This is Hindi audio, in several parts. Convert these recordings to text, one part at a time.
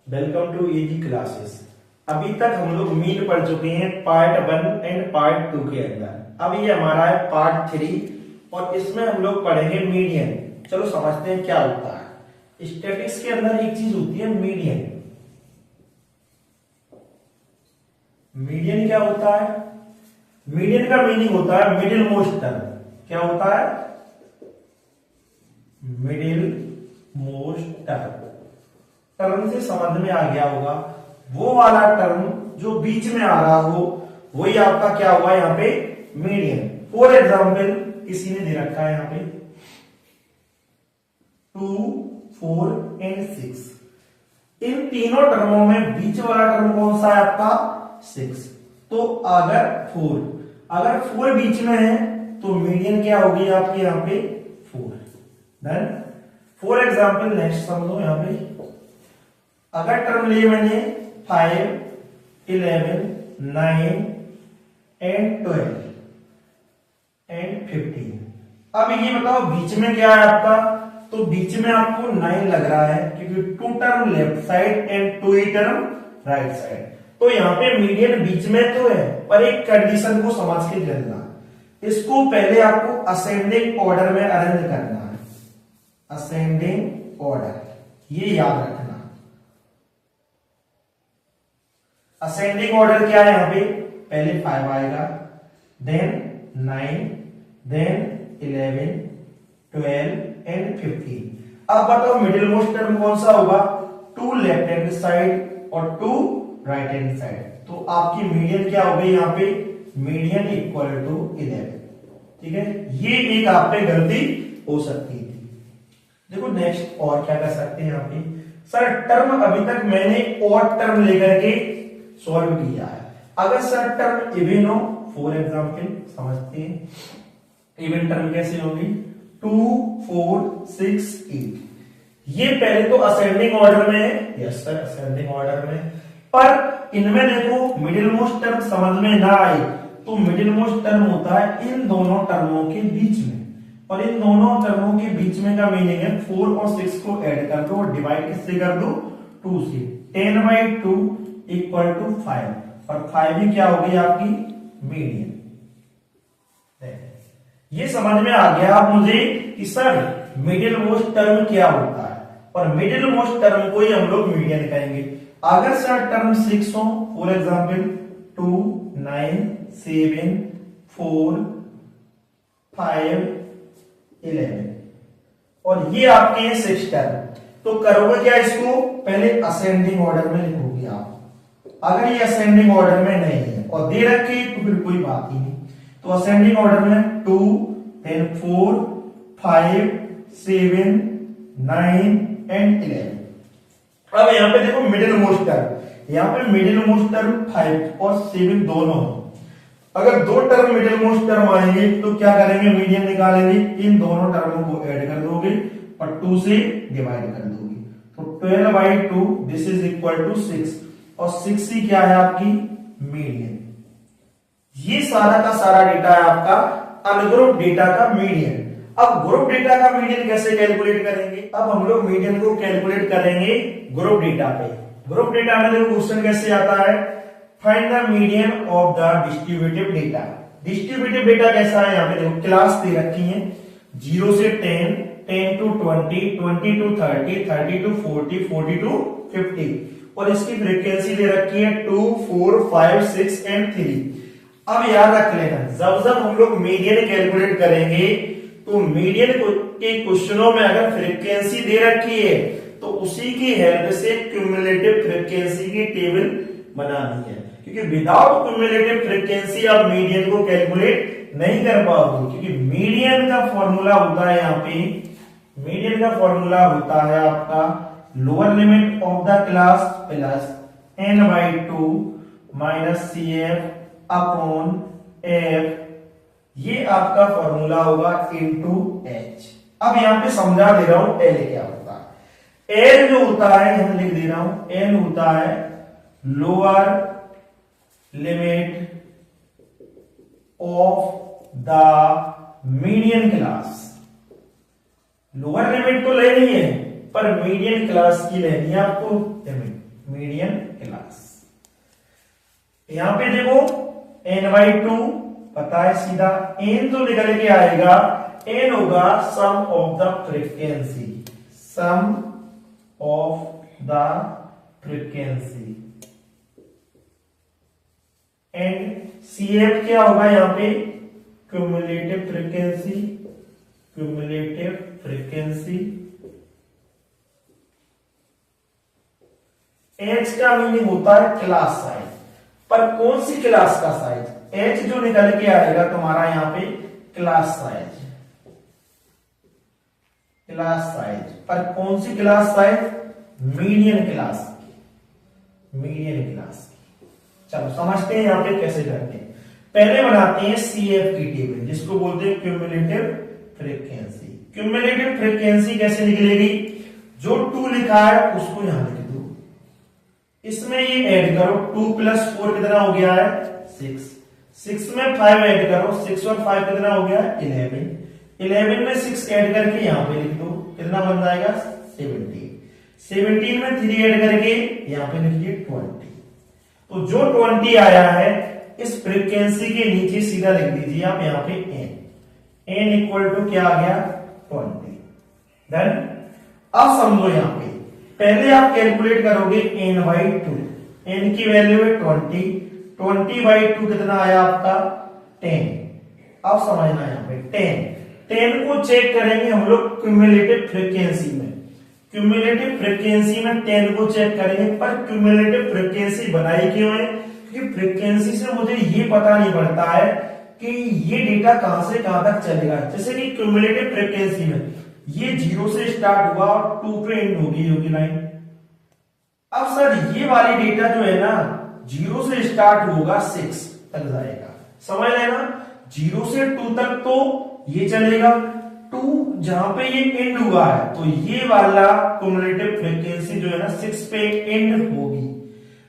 Welcome to easy classes. अभी तक हम लोग मीन पढ़ चुके हैं पार्ट 1 एंड पार्ट 2 के अंदर। अब ये हमारा है पार्ट 3 और इसमें हम लोग पढ़ेंगे मीडियन। चलो समझते हैं क्या होता है। स्टैटिस्टिक्स के अंदर एक चीज होती है मीडियन। मीडियन क्या होता है? मीडियन का मीनिंग होता है मिडिल मोस्ट टर्म। क्या होता है? Middle most term. टर्म से समझ में आ गया होगा, वो वाला टर्म जो बीच में आ रहा हो वही आपका क्या हुआ यहाँ पे मीडियन। फॉर एग्जाम्पल किसी ने दे रखा है यहाँ पे 2, 4 एंड 6। इन तीनों टर्मों में बीच वाला टर्म कौन सा है आपका? 6। तो अगर 4 बीच में है तो मीडियन क्या होगी आपकी यहाँ पे 4। डन। फॉर एग्जाम्पल नेक्स्ट समझो यहाँ पे, अगर टर्म लिए मैंने 5, 11, 9 एंड 12 एंड 15। अब ये बताओ बीच में क्या है आपका? तो बीच में आपको 9 लग रहा है क्योंकि 2 term left side and 2 term right side. तो यहाँ पे मीडियन बीच में तो है, पर एक कंडीशन को समझ के चलना। इसको पहले आपको असेंडिंग ऑर्डर में अरेंज करना है। असेंडिंग ऑर्डर, ये याद रखना। असेंडिंग ऑर्डर क्या है यहाँ पे? पहले 5 आएगा, देन 9, देन 11, 12 एंड 15। अब बताओ मिडिल मोस्ट टर्म कौन सा होगा? 2 लेफ्ट हैंड साइड और 2 राइट हैंड साइड। तो आपकी मीडियन क्या हो गई यहाँ पे? Median equal to 11। ठीक है, ये एक आप पे गलती हो सकती थी। देखो नेक्स्ट और क्या कर सकते हैं यहाँ पे, सर टर्म अभी तक मैंने और टर्म लेकर के सॉल्व किया है। अगर सर टर्म इवन हो, फॉर एग्जाम्पल समझते हैं इवन टर्म कैसे होगी? 2, 4, 6, 8। ये पहले तो असेंडिंग ऑर्डर में है। यस सर, असेंडिंग ऑर्डर में। पर इनमें देखो मिडिल मोस्ट टर्म समझ में ना आए तो मिडिल मोस्ट टर्म होता है इन दोनों टर्मों के बीच में, और इन दोनों टर्मों के बीच में का मीनिंग है 4 और 6 को ऐड कर दो और डिवाइड किससे कर दो? 2 से। 10/2 इक्वल टू 5, और 5 ही क्या होगी आपकी मीडियन। ये समझ में आ गया आप मुझे कि सर मिडिल मोस्ट टर्म क्या होता है, और मिडिल मोस्ट टर्म को ही हम लोग मीडियन कहेंगे। अगर सर टर्म 6 हो, फॉर एग्जाम्पल 2, 9, 7, 4, 5, 11, और ये आपके हैं 6 टर्म, तो करोगे क्या? इसको पहले असेंडिंग ऑर्डर में लिखोगे आप। अगर ये असेंडिंग ऑर्डर में नहीं है और दे रखे तो फिर कोई बात ही नहीं। तो असेंडिंग ऑर्डर में 2, then 4, 5, 7, 9 एंड 11। अब यहाँ पे देखो मिडिल मोस्ट टर्म, यहाँ पे मिडिल मोस्ट टर्म 5 और 7 दोनों हो। अगर 2 टर्म मिडिल मोस्ट टर्म आएंगे तो क्या करेंगे? मीडियन निकालेंगे। इन दोनों टर्मों को ऐड कर दोगे और 2 से डिवाइड कर दोगे। तो 12/2 दिस इज इक्वल टू 6, और 6 ही क्या है आपकी मीडियन। ये सारा का सारा डेटा है आपका अनग्रुप डेटा का मीडियन। अब ग्रुप डेटा का मीडियन कैसे कैलकुलेट करेंगे? अब हम लोग मीडियन को कैलकुलेट करेंगे ग्रुप डेटा पे। ग्रुप डेटा में देखो क्वेश्चन कैसे आता है, find the median of the distributive data. Distributive data कैसा है? यहाँ पे देखो क्लास दे रखी है 0 से 10, 10 to 20, 20 to 30, 30 to 40, 40 to 50, और इसकी फ्रीक्वेंसी दे रखी है 2, 4, 5, 6 एंड 3। अब याद रख लेना, जब जब हम लोग मीडियन कैलकुलेट करेंगे तो मीडियन के क्वेश्चनों में अगर फ्रीक्वेंसी दे रखी है तो उसी की हेल्प से क्यूमुलेटिव फ्रीक्वेंसी की टेबल बनानी है, क्योंकि विदाउट क्यूमुलेटिव फ्रीक्वेंसी आप मीडियन को कैलकुलेट नहीं कर पाओगे। क्योंकि मीडियन का फॉर्मूला होता है यहाँ पे, मीडियन का फॉर्मूला होता है आपका lower limit of the class plus n/2 minus CF upon F। ये आपका फॉर्मूला होगा इनटू H। अब यहां पे समझा दे रहा हूं L क्या होता है। L जो होता है, यहां लिख दे रहा हूं, L होता है lower limit of the median class. Lower limit तो लेनी है पर मीडियन क्लास की लेनी है आपको लिमिट। Median class. यहां पे देखो n/2 पता है सीधा, n जो निकल के आएगा n होगा sum of the frequency, sum of the frequency. And CF क्या होगा यहाँ पे, cumulative frequency, cumulative frequency. H का मीनिंग होता है क्लास साइज, पर कौन सी क्लास का साइज, H जो निकल के आएगा तुम्हारा यहाँ पे क्लास साइज, क्लास साइज, पर कौन सी class size, median class, median class. चलो समझते हैं यहाँ पे कैसे करते हैं। पहले बनाते हैं CF की टेबल, जिसको बोलते हैं क्यूमुलेटिव फ्रीक्वेंसी। क्यूमुलेटिव फ्रीक्वेंसी कैसे निकलेगी, जो 2 लिखा है उसको यहां लिख दो, इसमें ये ऐड करो, 2 + 4 कितना हो गया है 6, 6 में 5 ऐड करो, 6 और 5 कितना हो गया 11, 11 में 6 ऐड करके यहां पे लिख दो, कितना बन जाएगा 17, 17 में 3 ऐड करके यहां पे लिखिए 20। तो जो 20 आया है इस फ्रीक्वेंसी के नीचे सीधा लिख दीजिए आप यहाँ पे n इक्वल टू क्या आ गया 20। देन अब समझो यहाँ पे पहले आप कैलकुलेट करोगे n/2, n की वैल्यू है 20, 20/2 कितना आया आपका 10। अब समझना यहाँ पे 10 को चेक करेंगे हम लोग क्यूमुलेटिव फ्रीक्वेंसी में, क्यूमुलेटिव फ्रीक्वेंसी में 10 को चेक करेंगे, पर क्यूमुलेटिव फ्रीक्वेंसी बनाई क्यों है, क्योंकि फ्रीक्वेंसी से मुझे ये पता नहीं पड़ता है कि ये डेटा कहां से कहां तक चलेगा। जैसे कि क्यूमुलेटिव फ्रीक्वेंसी में ये 0 से स्टार्ट हुआ और 2 पे एंड होगी लाइन। अब सर ये वाली डेटा जो है ना 0 से स्टार्ट होगा 6 तक जाएगा, समझ लेना 0 से 2 तक तो ये चलेगा, 2 जहां पे ये एंड हुआ है तो ये वाला क्यूमुलेटिव फ्रीक्वेंसी जो है ना 6 पे एंड होगी।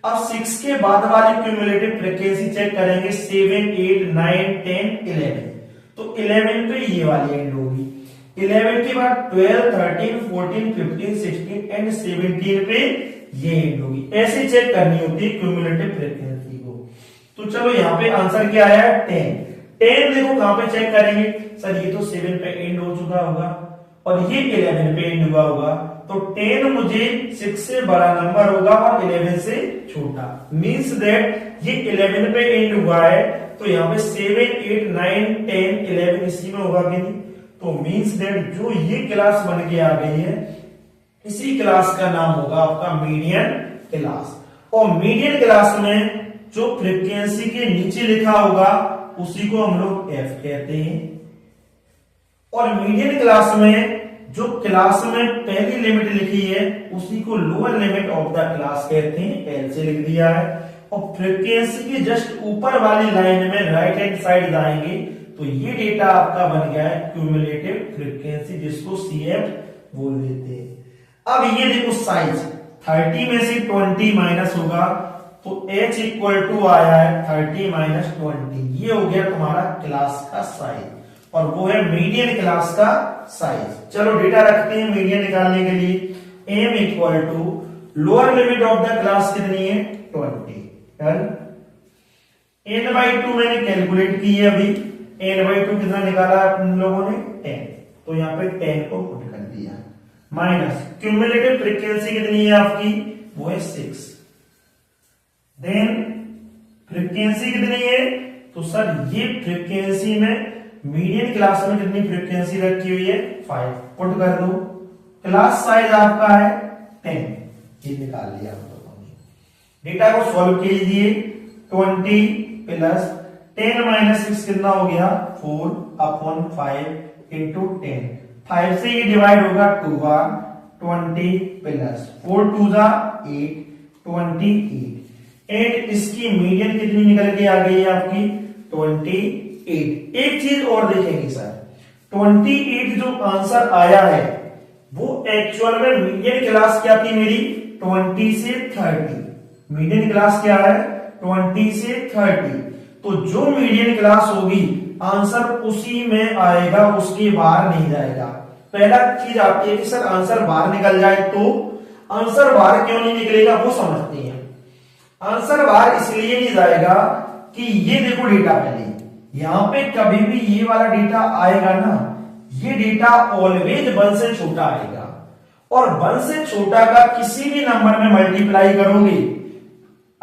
अब 6 के बाद वाली क्यूमुलेटिव फ्रीक्वेंसी चेक करेंगे 7, 8, 9, 10, 11, तो 11 पे ये वाली एंड होगी, 11 के बाद 12, 13, 14, 15, 16 एंड 17 पे ये एंड होगी। ऐसे चेक करनी होती है क्यूमुलेटिव फ्रीक्वेंसी को। तो चलो यहाँ पे आंसर क्या आया 10। 10 देखो कहां पे चेक करेंगे, सर ये तो 7 पे एंड हो चुका होगा और ये 11 पे एंड हुआ होगा, तो 10 मुझे 6 से बड़ा नंबर होगा और 11 से छोटा, मींस दैट ये 11 पे एंड हुआ है तो यहाँ पे 7, 8, 9, 10, 11 इसी में होगा कि नहीं, तो मींस दैट जो ये क्लास बन के आ गई है इसी क्लास का नाम होगा आपका मीडियन क्लास। और मीडियन क्लास में जो फ्रीक्वेंसी के नीचे लिखा होगा उसी को हम लोग F कहते हैं, और मीडियन क्लास में जो क्लास में पहली लिमिट लिखी है उसी को lower limit of the class कहते हैं, L से लिख दिया है। और फ्रीक्वेंसी के जस्ट ऊपर वाली लाइन में राइट हैंड साइड जाएंगे तो ये डेटा आपका बन गया है क्यूमुलेटिव फ्रीक्वेंसी, जिसको CF बोल देते हैं। अब ये देखो साइज 30 में से 20 माइनस होगा तो H इक्वल टू आया है 30 माइनस 20, ये हो गया तुम्हारा क्लास का साइज और वो है मीडियन क्लास का साइज। चलो डेटा रखते हैं मीडियन निकालने के लिए, m equal to lower limit of the class कितनी है 20, n/2 मैंने कैलकुलेट की है अभी, n/2 कितना निकाला हम लोगों ने 10, तो यहाँ पे 10 को पुट कर दिया, माइनस क्यूमुलेटिव फ्रीक्वेंसी कितनी है आपकी वो है 6, देन फ्रीक्वेंसी कितनी है, तो सर ये फ्रीक्वेंसी में मीडियन क्लास में कितनी फ्रीक्वेंसी रखी हुई है 5, पुट कर दो, क्लास साइज आपका है 10, ये निकाल लिया हम लोगों ने। डेटा को सॉल्व कीजिए, 20 प्लस 10 माइनस 6 कितना हो गया 4/5 इंटू 10, 5 से ये डिवाइड होगा 2 बार, 20 प्लस 4 2 जा 8, 28 एंड इसकी मीडियन कितनी निकल के आ गई है आपकी 28। एक चीज और देखेंगे सर, 28 जो आंसर आया है वो एक्चुअल में मीडियन क्लास क्या थी मेरी 20 से 30, मीडियन क्लास क्या है 20 से 30, तो जो मीडियन क्लास होगी आंसर उसी में आएगा, उसके बाहर नहीं जाएगा। पहला चीज आती है कि सर आंसर बाहर निकल जाए तो आंसर बार क्यों नहीं निकलेगा वो समझते हैं। आंसर बार इसलिए नहीं जाएगा कि ये देखो डेटा पहले, यहां पे कभी भी ये वाला डेटा आएगा ना, ये डेटा ऑलवेज 1 से छोटा आएगा, और 1 से छोटा का किसी भी नंबर में मल्टीप्लाई करोगे,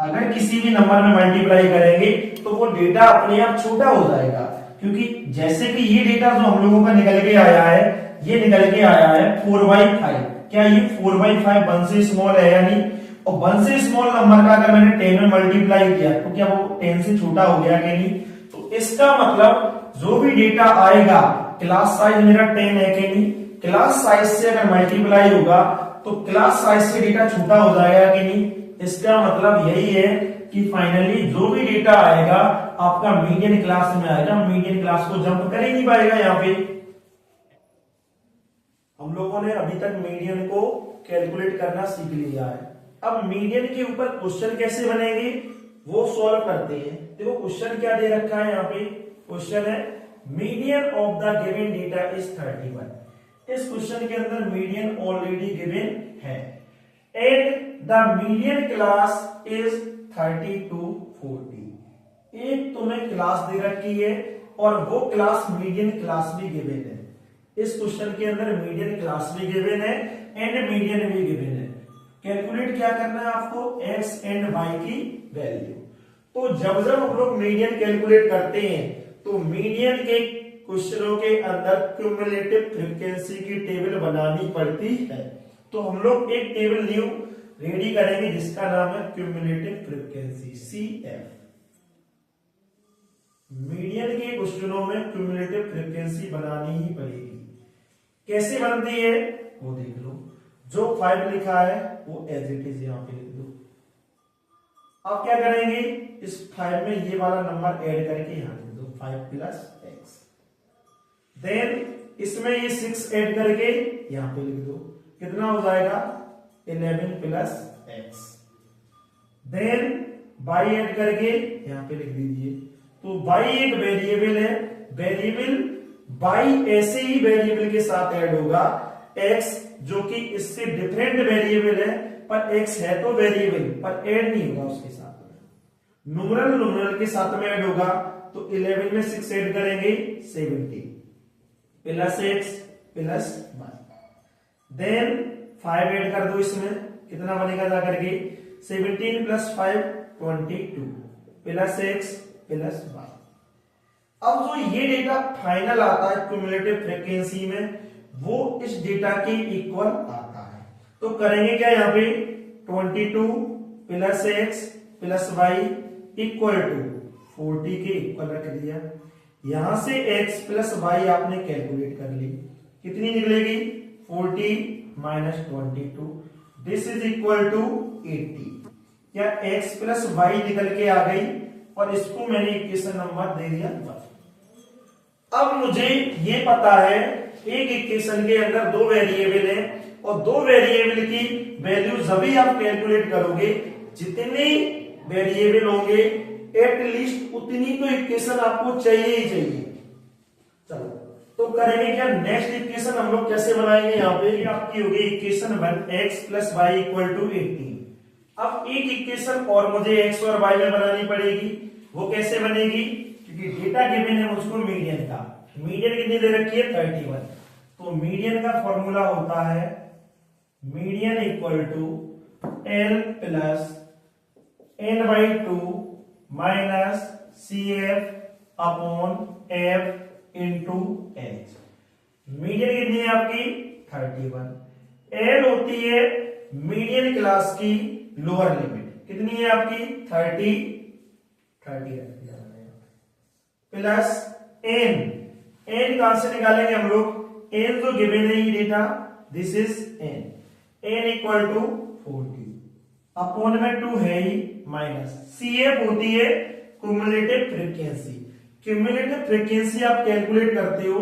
अगर किसी भी नंबर में मल्टीप्लाई करेंगे तो वो डेटा अपने आप छोटा हो जाएगा। क्योंकि जैसे कि ये डेटा जो हम लोगों का निकल के आया है, ये निकल के आया है 4/5, क्या ये 4/5 1 से स्मॉल है या नहीं? और 1 से स्मॉल नंबर का अगर मैंने 10 में मल्टीप्लाई किया तो क्या वो 10 से छोटा हो गया कि नहीं? तो इसका मतलब जो भी डेटा आएगा, क्लास साइज मेरा 10 है कि नहीं, क्लास साइज से अगर मल्टीप्लाई होगा तो क्लास साइज से डेटा छोटा हो जाएगा कि नहीं? इसका मतलब यही है कि फाइनली जो भी डेटा आएगा आपका मीडियन क्लास में आएगा, मीडियन क्लास को जंप कर ही नहीं पाएगा। यहाँ पे हम लोगों ने अभी तक मीडियन को कैलकुलेट करना सीख लिया है। अब मीडियन के ऊपर क्वेश्चन कैसे बनेंगे वो सॉल्व करते हैं। देखो क्वेश्चन क्या दे रखा है, यहाँ पे क्वेश्चन है median of the given data is 31। इस क्वेश्चन के अंदर मीडियन ऑलरेडी गिवन है and the median class is 30 to 40। एक तुम्हें क्लास दे रखी है और वो क्लास मीडियन क्लास भी गिवन है। इस क्वेश्चन के अंदर मीडियन क्लास भी गिवन है एंड मीडियन भी गिवन है। कैलकुलेट क्या करना है आपको, x एंड y की वैल्यू। तो जब जब हम लोग मीडियन कैलकुलेट करते हैं तो मीडियन के क्वेश्चनों के अंदर क्यूमुलेटिव फ्रीक्वेंसी की टेबल बनानी पड़ती है। तो हम लोग एक टेबल न्यू रेडी करेंगे जिसका नाम है क्यूमुलेटिव फ्रीक्वेंसी, CF। मीडियन के क्वेश्चनों में क्यूमुलेटिव फ्रीक्वेंसी बनानी ही पड़ेगी। कैसे बनती है वो देख लो। जो 5 लिखा है वो एज इट इज यहां पे लिख दो। अब क्या करेंगे, इस 5 में ये वाला नंबर ऐड करके यहां लिख दो 5 + x। देन इसमें ये 6 ऐड करके यहां पे लिख दो, कितना हो जाएगा 11 + x। देन y ऐड करके यहां पे लिख दीजिए। तो y एक वेरिएबल है, वेरिएबल y ऐसे ही वेरिएबल के साथ ऐड होगा, x जो कि इससे डिफरेंट वेरिएबल है पर x है तो वेरिएबल पर ऐड नहीं होगा उसके साथ में, न्यूमरल के साथ में ऐड होगा। तो 11 में 6 ऐड करेंगे 70 + x + y। देन 5 ऐड कर दो इसमें, कितना बनेगा जा करके 17 + 5 22 + x + y। अब जो ये डेटा फाइनल आता है क्यूमुलेटिव फ्रीक्वेंसी में वो इस डेटा के इक्वल आता है। तो करेंगे क्या, यहाँ पे 22 + x + y = 40 के इक्वल रख दिया। यहां से x + y आपने कैलकुलेट कर ली, कितनी निकलेगी 40 - 22, दिस इज इक्वल टू 80। क्या x + y निकल के आ गई और इसको मैंने इक्वेशन नंबर दे दिया 1। अब मुझे ये पता है एक इक्वेशन के अंदर 2 वेरिएबल है और 2 वेरिएबल की वैल्यू जब आप कैलकुलेट करोगे, जितने वेरिएबल होंगे एटलीस्ट उतनी तो इक्वेशन आपको चाहिए ही चाहिए। चलो तो करेंगे क्या, नेक्स्ट इक्वेशन हम लोग कैसे बनाएंगे, यहाँ पे आपकी होगी इक्वेशन 1 x + y = 18। अब एक इक्वेशन और मुझे x और y में बनानी पड़ेगी। वो कैसे बनेगी, क्योंकि डेटा गिवन है मुझको मीडियन का, मीडियन कितनी दे रखी है 31। तो मीडियन का फॉर्मूला होता है median = L + n/2 - CF/F × H। Median कितनी है आपकी 31। L होती है मीडियन क्लास की लोअर लिमिट, कितनी है आपकी 30 प्लस n कहां से निकालेंगे हम लोग, n जो गिवन है ये data, this is n = 40 upon में 2 है ही माइनस। CF होती है क्यूमुलेटिव फ्रीक्वेंसी। क्यूमुलेटिव फ्रीक्वेंसी आप कैलकुलेट करते हो,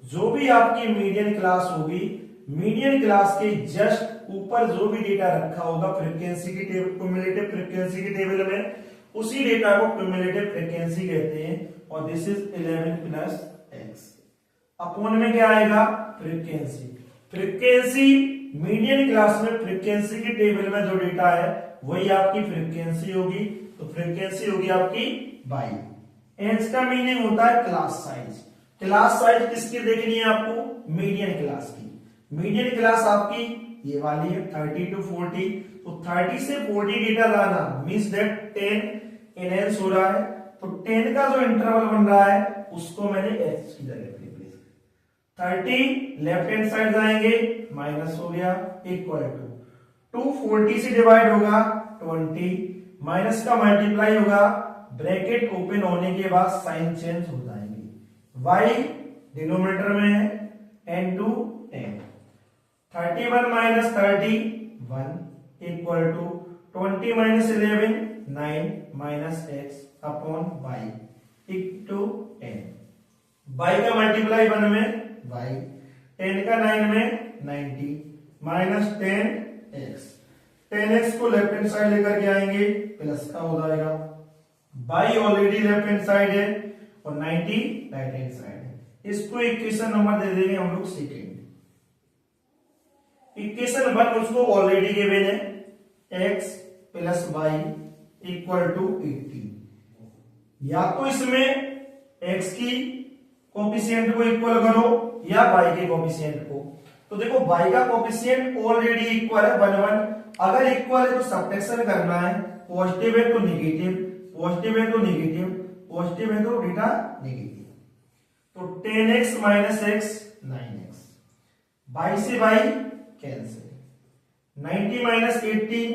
जो भी आपकी मीडियन क्लास होगी, मीडियन क्लास के जस्ट ऊपर जो भी डेटा रखा होगा फ्रीक्वेंसी की टेबल, क्यूमुलेटिव फ्रीक्वेंसी की टेबल में, उसी डेटा को क्यूमुलेटिव फ्रीक्वेंसी कहते हैं। और दिस इज 11 + x। अपॉन में क्या आएगा फ्रीक्वेंसी। फ्रीक्वेंसी मीडियन क्लास में फ्रीक्वेंसी की टेबल में जो डेटा है वही आपकी फ्रीक्वेंसी होगी, तो फ्रीक्वेंसी होगी आपकी बाई। एच का मीनिंग होता है क्लास साइज। क्लास साइज किसकी देखनी है आपको? मीडियन क्लास की। मीडियन क्लास आपकी ये वाली है 30 to 40, तो 30 से 40 डेटा लाना मींस दैट 10 एनहेंस हो रहा है, तो 10 का जो इंटरवल बन रहा है उसको मैंने एच की जगह पे रिप्लेस। 30 लेफ्ट हैंड साइड जाएंगे, माइनस हो गया, इक्वल टू 240 से डिवाइड होगा 20, माइनस का मल्टीप्लाई होगा, ब्रैकेट ओपन होने के बाद साइन चेंज हो जाएंगे। y डिनोमिनेटर में है, n2 10, 31 minus 30 1 equal to 20 minus 11 9 minus x upon y equal to 10। y का मल्टीप्लाई 1 में y, 10 का 9 में 90 माइनस 10x, 10x को लेफ्ट हैंड साइड लेकर के आएंगे, प्लस का हो जाएगा। y already left hand side है और 90 राइट हैंड साइड है। इसको इक्वेशन नंबर दे देंगे हम लोग सेकेंड। इक्वेशन 1 उसको ऑलरेडी गिवन है, x plus y equal to 80। या तो इसमें x की कोफिशिएंट को इक्वल करो या y के कोफिशिएंट को। तो देखो y का कोफिशिएंट ऑलरेडी इक्वल है 1 1, अगर इक्वल है तो सब्ट्रैक्शन करना है, पॉजिटिव है तो नेगेटिव, पॉजिटिव है तो नेगेटिव, पॉजिटिव है तो डेटा नेगेटिव। तो 10x minus x 9x, y से y कैंसिल, 90 माइनस 18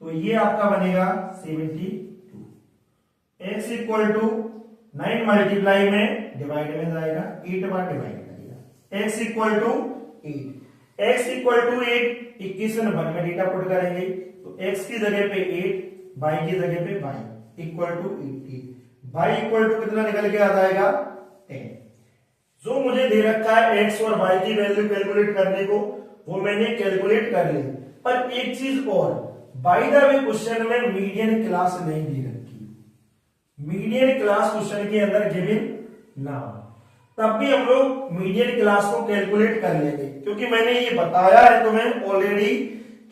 तो ये आपका बनेगा 72, x इक्वल टू 9 मल्टीप्लाई में डिवाइड में जाएगा, 8 बार डिवाइड करेगा, x equal to 8, x equal to 8 equation 1 में डेटा पुट करेंगे, तो x की जगह पे 8, y की जगह पे y equal to 80, y equal to कितना निकल के आ जाएगा 10। जो मुझे दे रखा है x और y की वैल्यू कैलकुलेट करने को वो मैंने कैलकुलेट कर ली, पर एक चीज और, बाय द वे क्वेश्चन में मीडियन क्लास नहीं दे रखी, मीडियन क्लास क्वेश्चन के अंदर गिवन ना हो, तब भी हम लोग मीडियन क्लास को कैलकुलेट कर लेंगे, क्योंकि मैंने ये बताया है तुम्हें ऑलरेडी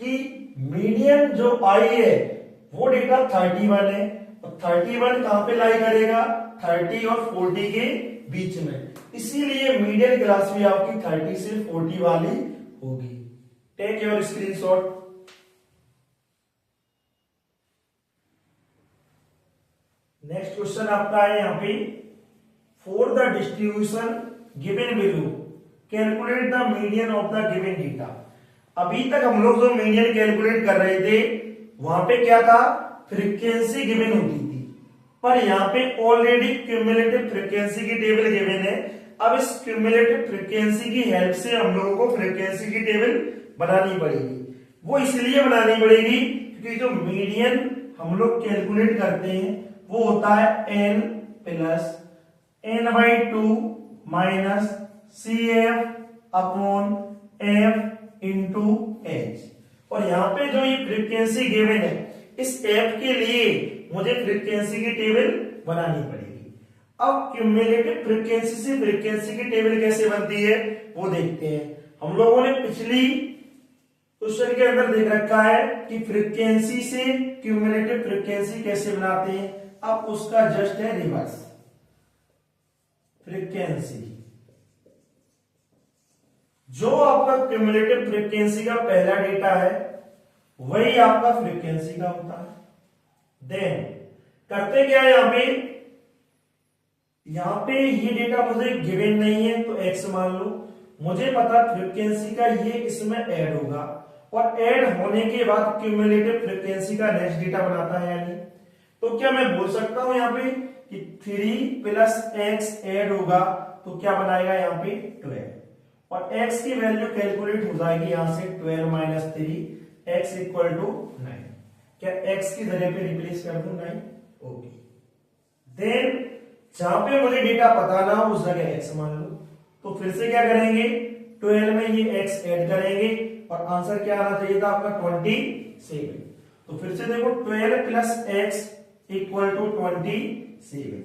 कि मीडियन जो आई है वो डेटा 31 है, और 31 कहां पे लाई करेगा? 30 और 40 के बीच में, इसीलिए मीडियन क्लास भी आपकी 30 से 40 वाली होगी। Take your screenshot. Next question आपका है यहाँ पे, for the distribution given below calculate the median of the given data. अभी तक हम लोग जो मीडियन कैलकुलेट कर रहे थे वहां पे क्या था? फ्रीक्वेंसी गिवन होती थी, पर यहाँ पे ऑलरेडी क्यूमुलेटिव फ्रीक्वेंसी की टेबल गिवन है। अब इस क्यूमुलेटिव फ्रीक्वेंसी की हेल्प से हम लोगों को फ्रीक्वेंसी की टेबल बनानी पड़ेगी। वो इसलिए बनानी पड़ेगी क्योंकि जो मीडियन हम लोग कैलकुलेट करते हैं वो होता है n plus n/2 minus CF upon F into H। और यहाँ पे जो ये फ्रीक्वेंसी गिवन है, इस F के लिए मुझे फ्रीक्वेंसी की टेबल बनानी पड़ेगी। अब क्यूमुलेटिव फ्रीक्वेंसी से फ्रीक्वेंसी की टेबल कैसे बनती है वो देखते हैं। हम लोगों ने पिछली क्वेश्चन के अंदर देख रखा है कि फ्रीक्वेंसी से क्यूमुलेटिव फ्रीक्वेंसी कैसे बनाते हैं, अब उसका जस्ट है रिवर्स। फ्रीक्वेंसी जो आपका क्यूमुलेटिव फ्रीक्वेंसी का पहला डेटा है वही आपका फ्रीक्वेंसी का होता है। देन करते क्या है, यहां पे ये डेटा मुझे गिवन नहीं है तो x मान लो, मुझे पता फ्रीक्वेंसी का ये इसमें ऐड होगा, और ऐड होने के बाद क्यूमुलेटिव फ्रीक्वेंसी का नेक्स्ट डेटा बनाता है यानी, तो क्या मैं बोल सकता हूं यहाँ पे कि 3 प्लस x ऐड होगा तो क्या बनाएगा यहाँ पे 12, और x की वैल्यू कैलकुलेट हो जाएगी यहां से 12 माइनस 3 x इक्वल टू 9। क्या x की जगह पे रिप्लेस कर दूं 9? ओके। देन जहां पे मुझे डेटा पता ना हो उस जगह x मान लो, तो फिर से क्या करेंगे 12 में ये x ऐड करेंगे और आंसर क्या आना चाहिए था आपका 27। तो फिर से देखो 12 plus x equal to 27,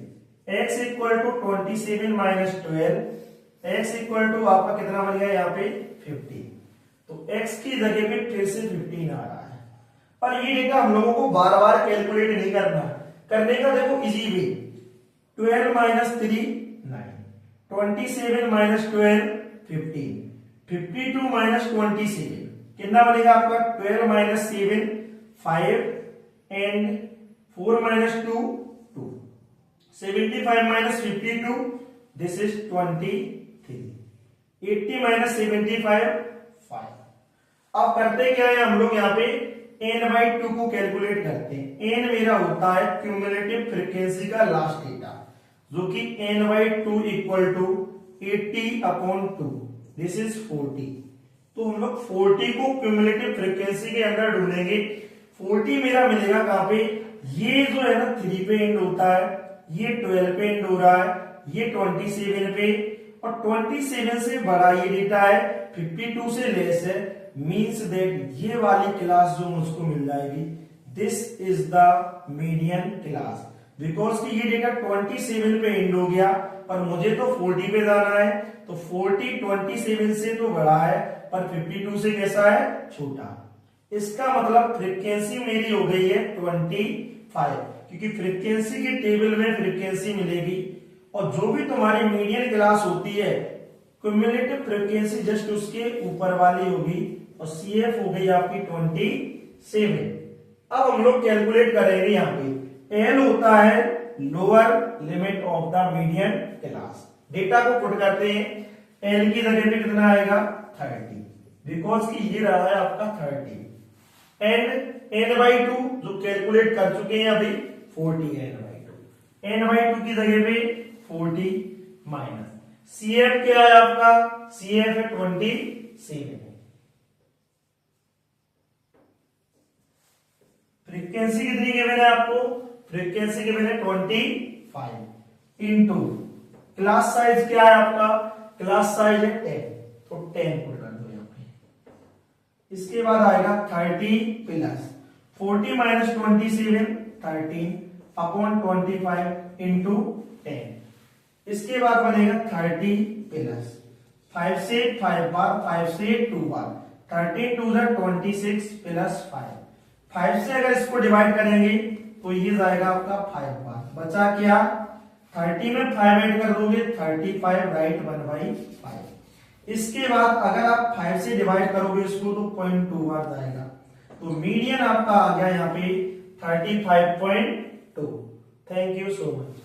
x equal to 27 minus 12, x equal to आपका कितना बन गया यहाँ पे 50। तो x की जगह पे फिर से 15 आ रहा है। पर ये डेटा हम लोगों को बार बार कैलकुलेट नहीं करना, करने का देखो easy way. 12 minus 3 9, 27 minus 12 15, 52 minus 27 कितना बनेगा आपका 12 minus 7 5 and 4 minus 2 2, 75 minus 52 this is 23, 80 minus 75 5। अब करते क्या है हम लोग यहाँ पे n/2 को कैलकुलेट करते हैं। n मेरा होता है क्यूमुलेटिव फ्रीक्वेंसी का लास्ट डेटा, जो कि n/2 equal to 80/2 this is 40। तो हम लोग 40 को क्यूमुलेटिव फ्रीक्वेंसी के अंदर ढूंढेंगे। 40 मेरा मिलेगा कहां पे, ये जो है ना 3 पे एंड होता है, ये 12 पे एंड हो रहा है, ये 27 पे, और 27 से बड़ा ये डेटा है, 52 से लेस है, मींस दैट ये वाली क्लास जो मुझको मिल जाएगी this is the median class, because कि ये डेटा 27 पे एंड हो गया पर मुझे तो 40 पे जाना है, तो 40 27 से तो बड़ा है पर 52 से कैसा है, छोटा। इसका मतलब फ्रीक्वेंसी मेरी हो गई है 25, क्योंकि फ्रीक्वेंसी के टेबल में फ्रीक्वेंसी मिलेगी और जो भी तुम्हारी मीडियन क्लास होती है क्यूमुलेटिव फ्रीक्वेंसी जस्ट उसके ऊपर वाली होगी, और CF हो गई आपकी 27। अब हम लोग कैलकुलेट करेंगे यहाँ पे L होता है lower limit of the median class. Data को पुट करते हैं, L की जगह पे कितना आएगा 30, बिकॉज कि ये रहा है आपका 30, एंड n/2 जो कैलकुलेट कर चुके हैं अभी 40 है n/2 की जगह पे 40 माइनस CF क्या है आपका, CF है 27, फ्रीक्वेंसी कितनी गिवन है आपको, फ्रीक्वेंसी गिवन है 25 इंटू क्लास साइज क्या है आपका, क्लास साइज है 10, तो 10 पुट कर दो यहाँ पे। इसके बाद आएगा 30 प्लस 40 माइनस 27 13 अपॉन 25 इंटू 10। इसके बाद बनेगा 30 प्लस 5 से 5 बार, 5 से 2 बार, 30 टू 26 प्लस 5 से अगर इसको डिवाइड करेंगे तो ये जाएगा आपका 5 बार, बचा क्या 30 में 5 ऐड कर दोगे 35 राइट 1/5। इसके बाद अगर आप 5 से डिवाइड करोगे इसको तो 0.2 बार जाएगा, तो मीडियन आपका आ गया यहाँ पे 35.2। Thank you so much.